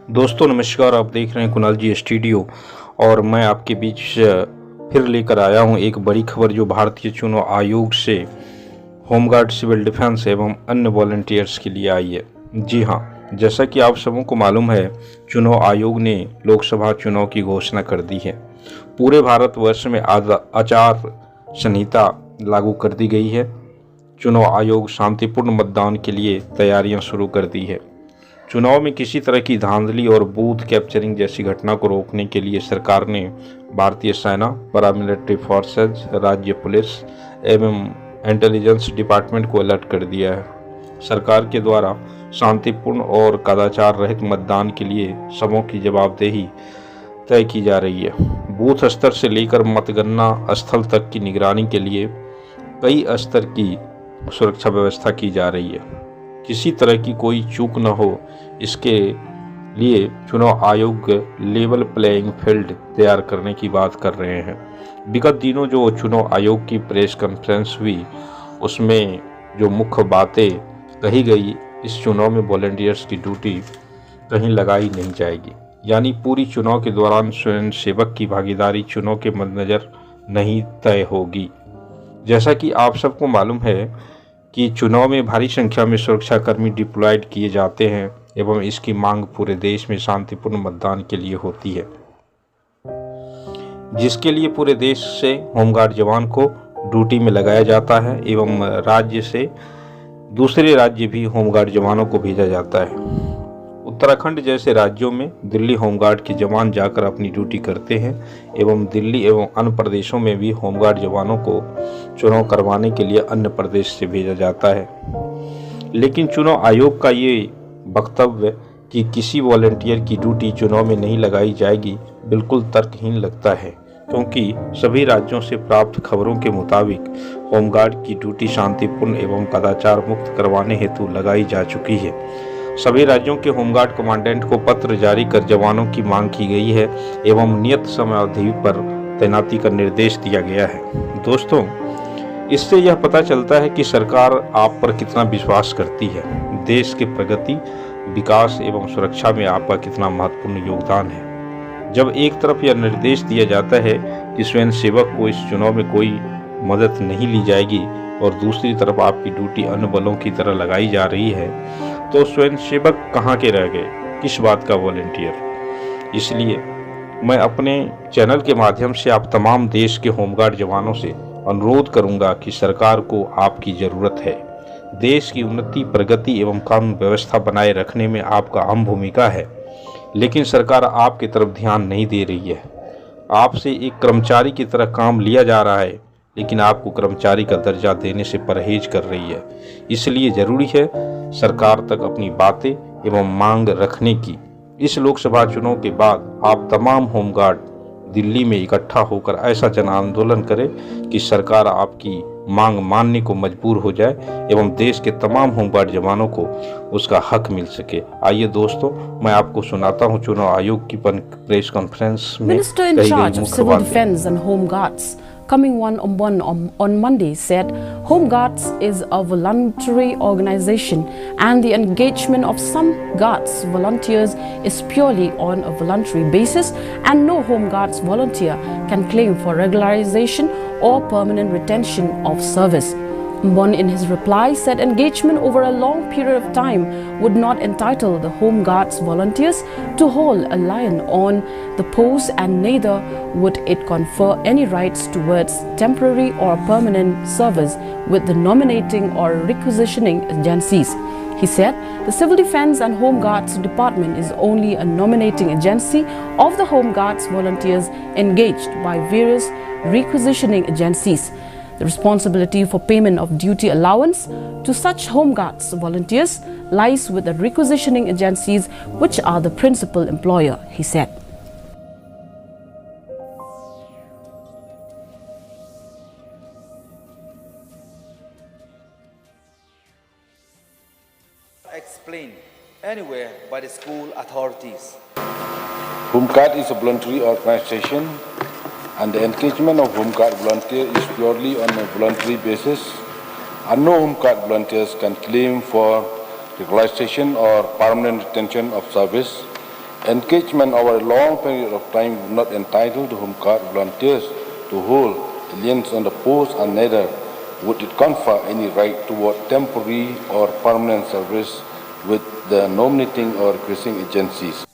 दोस्तों नमस्कार, आप देख रहे हैं कुणाल जी स्टूडियो और मैं आपके बीच फिर लेकर आया हूं एक बड़ी खबर जो भारतीय चुनाव आयोग से होमगार्ड, सिविल डिफेंस एवं अन्य वॉलंटियर्स के लिए आई है। जी हां, जैसा कि आप सबों को मालूम है, चुनाव आयोग ने लोकसभा चुनाव की घोषणा कर दी है। पूरे भारतवर्ष में आचार संहिता लागू कर दी गई है। चुनाव आयोग शांतिपूर्ण मतदान के लिए तैयारियां शुरू कर दी है। चुनाव में किसी तरह की धांधली और बूथ कैप्चरिंग जैसी घटना को रोकने के लिए सरकार ने भारतीय सेना, पैरामिलिट्री फोर्सेज, राज्य पुलिस एवं इंटेलिजेंस डिपार्टमेंट को अलर्ट कर दिया है। सरकार के द्वारा शांतिपूर्ण और कदाचार रहित मतदान के लिए सबों की जवाबदेही तय की जा रही है। बूथ स्तर से लेकर मतगणना स्थल तक की निगरानी के लिए कई स्तर की सुरक्षा व्यवस्था की जा रही है। किसी तरह की कोई चूक न हो, इसके लिए चुनाव आयोग लेवल प्लेइंग फील्ड तैयार करने की बात कर रहे हैं। विगत दिनों जो चुनाव आयोग की प्रेस कॉन्फ्रेंस हुई, उसमें जो मुख्य बातें कही गई, इस चुनाव में वॉलंटियर्स की ड्यूटी कहीं लगाई नहीं जाएगी, यानी पूरी चुनाव के दौरान स्वयं सेवक की भागीदारी चुनाव के मद्देनजर नहीं तय होगी। जैसा कि आप सबको मालूम है कि चुनाव में भारी संख्या में सुरक्षाकर्मी डिप्लॉयड किए जाते हैं एवं इसकी मांग पूरे देश में शांतिपूर्ण मतदान के लिए होती है, जिसके लिए पूरे देश से होमगार्ड जवान को ड्यूटी में लगाया जाता है एवं राज्य से दूसरे राज्य भी होमगार्ड जवानों को भेजा जाता है। उत्तराखंड जैसे राज्यों में दिल्ली होमगार्ड के जवान जाकर अपनी ड्यूटी करते हैं एवं दिल्ली एवं अन्य प्रदेशों में भी होमगार्ड जवानों को चुनाव करवाने के लिए अन्य प्रदेश से भेजा जाता है। लेकिन चुनाव आयोग का ये वक्तव्य कि किसी वॉलंटियर की ड्यूटी चुनाव में नहीं लगाई जाएगी बिल्कुल तर्कहीन लगता है, क्योंकि सभी राज्यों से प्राप्त खबरों के मुताबिक होमगार्ड की ड्यूटी शांतिपूर्ण एवं कदाचार मुक्त करवाने हेतु लगाई जा चुकी है। सभी राज्यों के होमगार्ड कमांडेंट को पत्र जारी कर जवानों की मांग की गई है एवं नियत समय अवधि पर तैनाती का निर्देश दिया गया है। दोस्तों, इससे यह पता चलता है कि सरकार आप पर कितना विश्वास करती है। देश की प्रगति, विकास एवं सुरक्षा में आपका कितना महत्वपूर्ण योगदान है। जब एक तरफ यह निर्देश दिया जाता है कि स्वयं सेवक को इस चुनाव में कोई मदद नहीं ली जाएगी और दूसरी तरफ आपकी ड्यूटी अन्य बलों की तरह लगाई जा रही है, तो स्वयं सेवक कहाँ के रह गए, किस बात का वॉलंटियर। इसलिए मैं अपने चैनल के माध्यम से आप तमाम देश के होमगार्ड जवानों से अनुरोध करूंगा कि सरकार को आपकी ज़रूरत है। देश की उन्नति, प्रगति एवं कानून व्यवस्था बनाए रखने में आपका अहम भूमिका है, लेकिन सरकार आपकी तरफ ध्यान नहीं दे रही है। आपसे एक कर्मचारी की तरह काम लिया जा रहा है, लेकिन आपको कर्मचारी का दर्जा देने से परहेज कर रही है। इसलिए ज़रूरी है सरकार तक अपनी बातें एवं मांग रखने की। इस लोकसभा चुनाव के बाद आप तमाम होमगार्ड दिल्ली में इकट्ठा होकर ऐसा जन आंदोलन करें कि सरकार आपकी मांग मानने को मजबूर हो जाए एवं देश के तमाम होमगार्ड जवानों को उसका हक मिल सके। आइए दोस्तों, मैं आपको सुनाता हूं चुनाव आयोग की प्रेस कॉन्फ्रेंस में कही गई मुख्य बातें। Coming on Monday said Home Guards is a voluntary organization and the engagement of some Guards volunteers is purely on a voluntary basis and no Home Guards volunteer can claim for regularization or permanent retention of service. Mbon in his reply said engagement over a long period of time would not entitle the Home Guards volunteers to hold a line on the post and neither would it confer any rights towards temporary or permanent service with the nominating or requisitioning agencies. He said the Civil Defense and Home Guards Department is only a nominating agency of the Home Guards volunteers engaged by various requisitioning agencies. The responsibility for payment of duty allowance to such Home Guards volunteers lies with the requisitioning agencies, which are the principal employer, he said. Explained anywhere by the school authorities. Home Guard is a voluntary organization and the engagement of Home Guard volunteers is purely on a voluntary basis, and no Home Guard volunteers can claim for regularization or permanent retention of service Engagement over a long period of time would not entitle the Home Guard volunteers to hold aliens on the post, and neither would it confer any right toward temporary or permanent service with the nominating or requesting agencies.